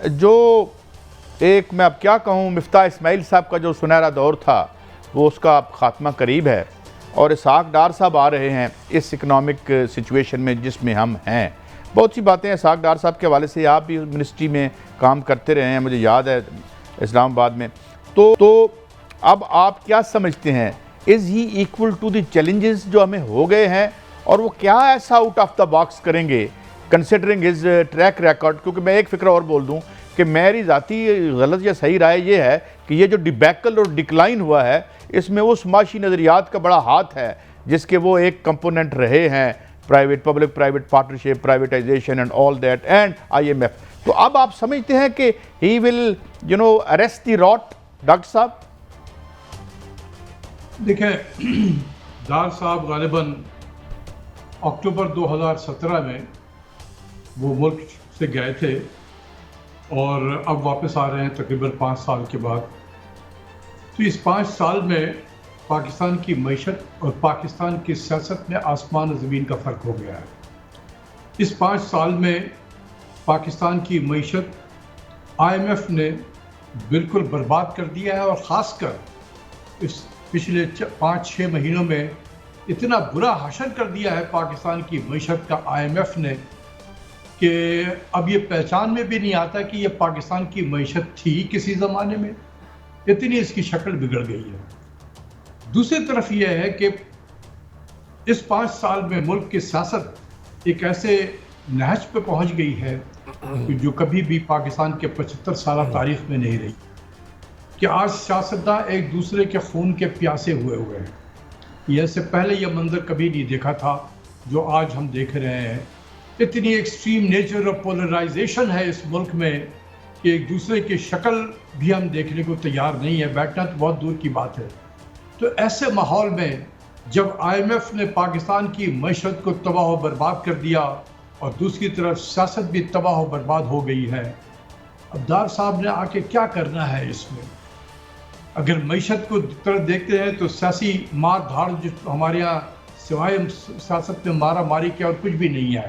جو ایک میں اب کیا کہوں مفتاح اسماعیل صاحب کا جو سنہرا دور تھا وہ اس کا اب خاتمہ قریب ہے، اور اسحاق ڈار صاحب آ رہے ہیں اس اکنامک سچویشن میں جس میں ہم ہیں۔ بہت سی باتیں اسحاق ڈار صاحب کے حوالے سے، آپ بھی منسٹری میں کام کرتے رہے ہیں، مجھے یاد ہے اسلام آباد میں، تو اب آپ کیا سمجھتے ہیں از ہی ایکول ٹو دی چیلنجز جو ہمیں ہو گئے ہیں، اور وہ کیا ایسا آؤٹ آف دا باکس کریں گے کنسیڈرنگ ہز ٹریک ریکارڈ؟ کیونکہ میں ایک فکرہ اور بول دوں کہ میری ذاتی غلط یا صحیح رائے یہ ہے کہ یہ جو ڈیبیکل اور ڈکلائن ہوا ہے اس میں وہ سماشی نظریات کا بڑا ہاتھ ہے جس کے وہ ایک کمپوننٹ رہے ہیں، private public private partnership, privatisation and all that and IMF. تو اب آپ سمجھتے ہیں کہ ہی ول اریسٹ دی راٹ ڈاکٹر صاحب؟ دیکھیں، ڈار صاحب غالباً اکتوبر 2017 میں وہ ملک سے گئے تھے اور اب واپس آ رہے ہیں تقریباً 5 سال کے بعد۔ تو اس 5 سال میں پاکستان کی معیشت اور پاکستان کی سیاست میں آسمان و زمین کا فرق ہو گیا ہے۔ اس 5 سال میں پاکستان کی معیشت آئی ایم ایف نے بالکل برباد کر دیا ہے، اور خاص کر اس پچھلے 5-6 مہینوں میں اتنا برا حشر کر دیا ہے پاکستان کی معیشت کا آئی ایم ایف نے کہ اب یہ پہچان میں بھی نہیں آتا کہ یہ پاکستان کی معیشت تھی کسی زمانے میں، اتنی اس کی شکل بگڑ گئی ہے۔ دوسری طرف یہ ہے کہ اس 5 سال میں ملک کی سیاست ایک ایسے نہج پہ پہنچ گئی ہے جو کبھی بھی پاکستان کے 75 سالہ تاریخ میں نہیں رہی، کہ آج سیاستداں ایک دوسرے کے خون کے پیاسے ہوئے ہیں۔ یہ سے پہلے یہ منظر کبھی نہیں دیکھا تھا جو آج ہم دیکھ رہے ہیں۔ اتنی ایکسٹریم نیچر اور پولرائزیشن ہے اس ملک میں کہ ایک دوسرے کی شکل بھی ہم دیکھنے کو تیار نہیں ہے، بیٹھنا تو بہت دور کی بات ہے۔ تو ایسے ماحول میں جب آئی ایم ایف نے پاکستان کی معیشت کو تباہ و برباد کر دیا اور دوسری طرف سیاست بھی تباہ و برباد ہو گئی ہے، اب ڈار صاحب نے آ کے کیا کرنا ہے اس میں؟ اگر معیشت کو طرف دیکھتے ہیں تو سیاسی مار دھاڑ جو ہمارے یہاں سوائے سیاست میں مارا ماری کے اور کچھ بھی نہیں ہے،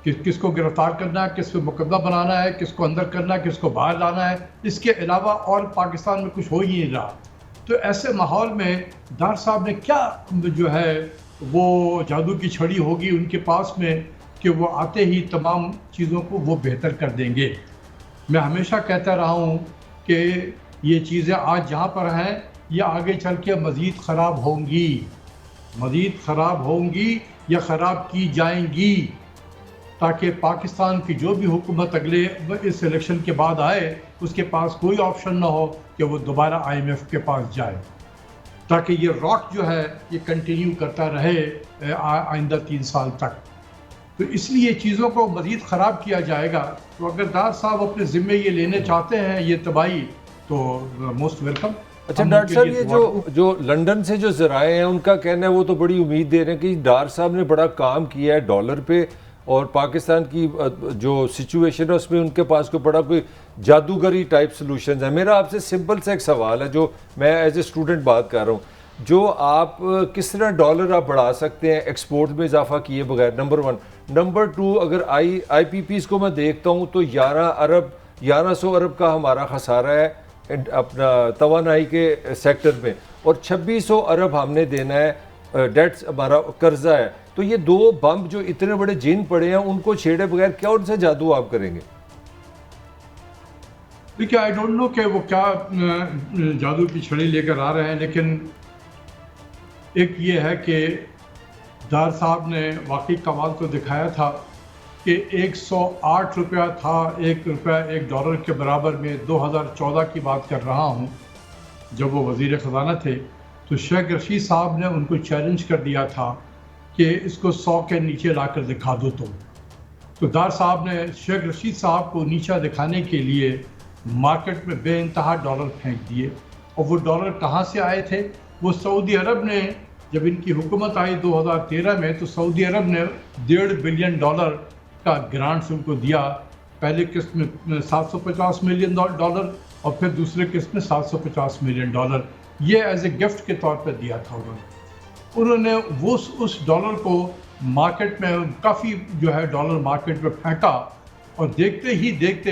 کہ کس کو گرفتار کرنا ہے، کس کو مقدمہ بنانا ہے، کس کو اندر کرنا ہے، کس کو باہر لانا ہے، اس کے علاوہ اور پاکستان میں کچھ ہو ہی نہیں رہا۔ تو ایسے ماحول میں ڈار صاحب نے کیا جو ہے وہ جادو کی چھڑی ہوگی ان کے پاس میں کہ وہ آتے ہی تمام چیزوں کو وہ بہتر کر دیں گے؟ میں ہمیشہ کہتا رہا ہوں کہ یہ چیزیں آج جہاں پر ہیں یہ آگے چل کے مزید خراب ہوں گی یا خراب کی جائیں گی، تاکہ پاکستان کی جو بھی حکومت اگلے اس الیکشن کے بعد آئے اس کے پاس کوئی آپشن نہ ہو کہ وہ دوبارہ آئی ایم ایف کے پاس جائے، تاکہ یہ راک جو ہے یہ کنٹینیو کرتا رہے آئندہ 3 سال تک۔ تو اس لیے چیزوں کو مزید خراب کیا جائے گا۔ تو اگر ڈار صاحب اپنے ذمے یہ لینے چاہتے ہیں یہ تباہی، تو موسٹ ویلکم۔ اچھا ڈاکٹر صاحب، یہ جو لنڈن سے جو ذرائع ہیں ان کا کہنا ہے وہ تو بڑی امید دے رہے ہیں کہ ڈار صاحب نے بڑا کام کیا ہے ڈالر پہ، اور پاکستان کی جو سچویشن ہے اس میں ان کے پاس کوئی بڑا کوئی جادوگری ٹائپ سلوشنز ہیں۔ میرا آپ سے سمپل سا ایک سوال ہے جو میں ایز اے اسٹوڈنٹ بات کر رہا ہوں، جو آپ کس طرح ڈالر آپ بڑھا سکتے ہیں ایکسپورٹ میں اضافہ کیے بغیر، نمبر 1۔ نمبر 2، اگر آئی پی پیز کو میں دیکھتا ہوں تو 1100 ارب کا ہمارا خسارہ ہے اپنا توانائی کے سیکٹر میں، اور 2600 ارب ہم نے دینا ہے ڈیٹس، ہمارا قرضہ ہے۔ تو یہ 2 بمب جو اتنے بڑے جن پڑے ہیں ان کو چھیڑے بغیر کیا ان سے جادو آپ کریں گے؟ دیکھیے، آئی ڈونٹ نو کہ وہ کیا جادو کی چھڑی لے کر آ رہے ہیں، لیکن ایک یہ ہے کہ ڈار صاحب نے واقعی کمال تو دکھایا تھا کہ 108 روپیہ تھا، 1 روپیہ 1 ڈالر کے برابر میں 2014 کی بات کر رہا ہوں جب وہ وزیر خزانہ تھے، تو شیخ رشید صاحب نے ان کو چیلنج کر دیا تھا کہ اس کو 100 کے نیچے لا کر دکھا دو تم۔ تو ڈار صاحب نے شیخ رشید صاحب کو نیچا دکھانے کے لیے مارکیٹ میں بے انتہا ڈالر پھینک دیے، اور وہ ڈالر کہاں سے آئے تھے؟ وہ سعودی عرب نے، جب ان کی حکومت آئی 2013 میں، تو سعودی عرب نے $1.5 بلین کا گرانٹس ان کو دیا۔ پہلے قسط میں $750 ملین اور پھر دوسرے قسط میں $750 ملین، یہ ایز اے گفٹ کے طور پہ دیا تھا انہوں نے وہ اس ڈالر کو مارکیٹ میں کافی جو ہے ڈالر مارکیٹ میں پھینکا، اور دیکھتے ہی دیکھتے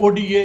ODA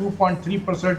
2.3%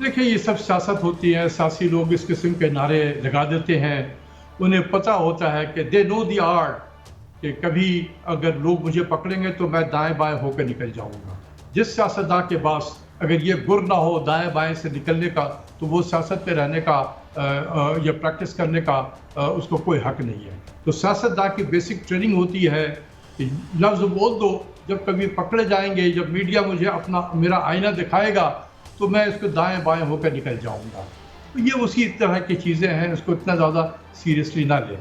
دیکھیں یہ سب سیاست ہوتی ہے، سیاسی لوگ اس قسم کے نعرے لگا دیتے ہیں، انہیں پتہ ہوتا ہے کہ دے نو دی آرٹ کہ کبھی اگر لوگ مجھے پکڑیں گے تو میں دائیں بائیں ہو کے نکل جاؤں گا. جس سیاستدان کے پاس اگر یہ گر نہ ہو دائیں بائیں سے نکلنے کا تو وہ سیاست پہ رہنے کا یا پریکٹس کرنے کا اس کو کوئی حق نہیں ہے. تو سیاستدان کی بیسک ٹریننگ ہوتی ہے کہ لفظ بول دو، جب کبھی پکڑے جائیں گے، جب میڈیا مجھے میرا آئینہ دکھائے گا تو میں اس کو دائیں بائیں ہو کر نکل جاؤں گا. تو یہ اسی طرح کی چیزیں ہیں، اس کو اتنا زیادہ سیریسلی نہ لیں.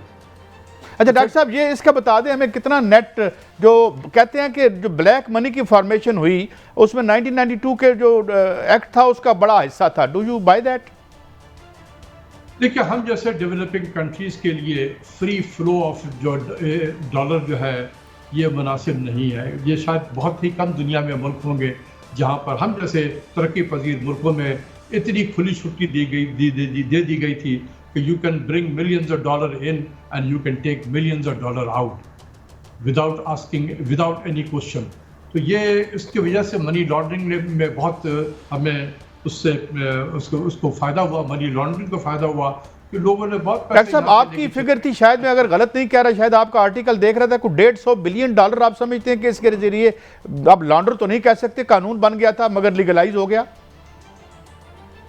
اچھا ڈاکٹر صاحب یہ اس کا بتا دیں ہمیں کتنا نیٹ جو کہتے ہیں کہ جو بلیک منی کی فارمیشن ہوئی اس میں 1992 کے جو ایکٹ تھا اس کا بڑا حصہ تھا. Do you by that? دیکھیں ہم جیسے ڈیولپنگ کنٹریز کے لیے فری فلو آف جو ڈالر جو ہے یہ مناسب نہیں ہے. یہ شاید بہت ہی کم دنیا میں ملک ہوں گے جہاں پر ہم جیسے ترقی پذیر ملکوں میں اتنی کھلی چھٹی دے دی گئی تھی کہ you can bring millions of dollars in and you can take millions of dollars out without any question. تو یہ اس کی وجہ سے منی لانڈرنگ میں بہت ہمیں اس کو فائدہ ہوا، منی لانڈرنگ کو فائدہ ہوا کہ لوگوں نے بہت پیسے. ڈاکٹر صاحب آپ کی فگر تھی، شاید میں اگر غلط نہیں کہہ رہا، شاید آپ کا آرٹیکل دیکھ رہا تھا، کوئی $150 بلین آپ سمجھتے ہیں کہ اس کے ذریعے آپ لانڈر تو نہیں کہہ سکتے، قانون بن گیا تھا مگر لیگلائز ہو گیا؟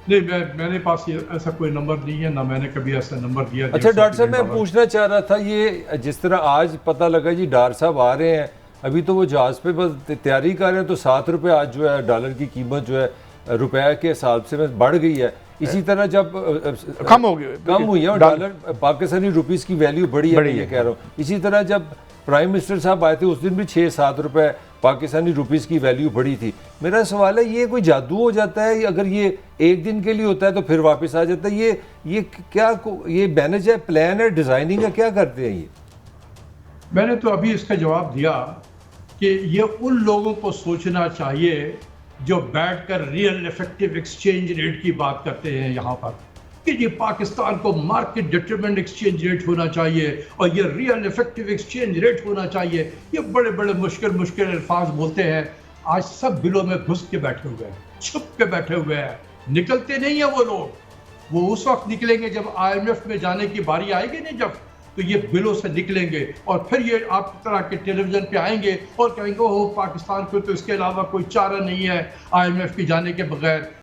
نہیں، میرے پاس ایسا کوئی نمبر نہیں ہے، نہ میں نے کبھی ایسا نمبر دیا. اچھا ڈاکٹر صاحب میں پوچھنا چاہ رہا تھا، یہ جس طرح آج پتہ لگا جی ڈار صاحب آ رہے ہیں، ابھی تو وہ جہاز پہ بس تیاری کر رہے ہیں، تو $7 آج جو ہے ڈالر کی قیمت جو ہے روپے کے حساب سے بڑھ گئی ہے. اسی طرح جب کم ہوئی ہے اور ڈالر پاکستانی روپیز کی ویلیو بڑی ہے، یہ کہہ رہا ہوں. اسی طرح جب پرائم منسٹر صاحب آئے تھے اس دن بھی $6-7 پاکستانی روپیز کی ویلیو بڑھی تھی. میرا سوال ہے یہ کوئی جادو ہو جاتا ہے؟ اگر یہ ایک دن کے لیے ہوتا ہے تو پھر واپس آ جاتا ہے؟ یہ کیا یہ مینج ہے، پلان ہے، ڈیزائننگ ہے، کیا کرتے ہیں یہ؟ میں نے تو ابھی اس کا جواب دیا کہ یہ ان لوگوں کو سوچنا چاہیے جو بیٹھ کر ریئل ایفیکٹو ایکسچینج ریٹ کی بات کرتے ہیں یہاں پر کہ یہ پاکستان کو مارکیٹ ڈٹرمنڈ ایکسچینج ریٹ ہونا چاہیے اور یہ ریئل ایفیکٹو ایکسچینج ریٹ ہونا چاہیے. یہ بڑے بڑے مشکل الفاظ بولتے ہیں. آج سب بلوں میں گھس کے بیٹھے ہوئے ہیں، چھپ کے بیٹھے ہوئے ہیں، نکلتے نہیں ہیں وہ لوگ. وہ اس وقت نکلیں گے جب IMF میں جانے کی باری آئے گی نہیں جب، تو یہ بلوں سے نکلیں گے اور پھر یہ آپ طرح کے ٹیلی ویژن پہ آئیں گے اور کہیں گے اوہ پاکستان کو تو اس کے علاوہ کوئی چارہ نہیں ہے IMF کی جانے کے بغیر.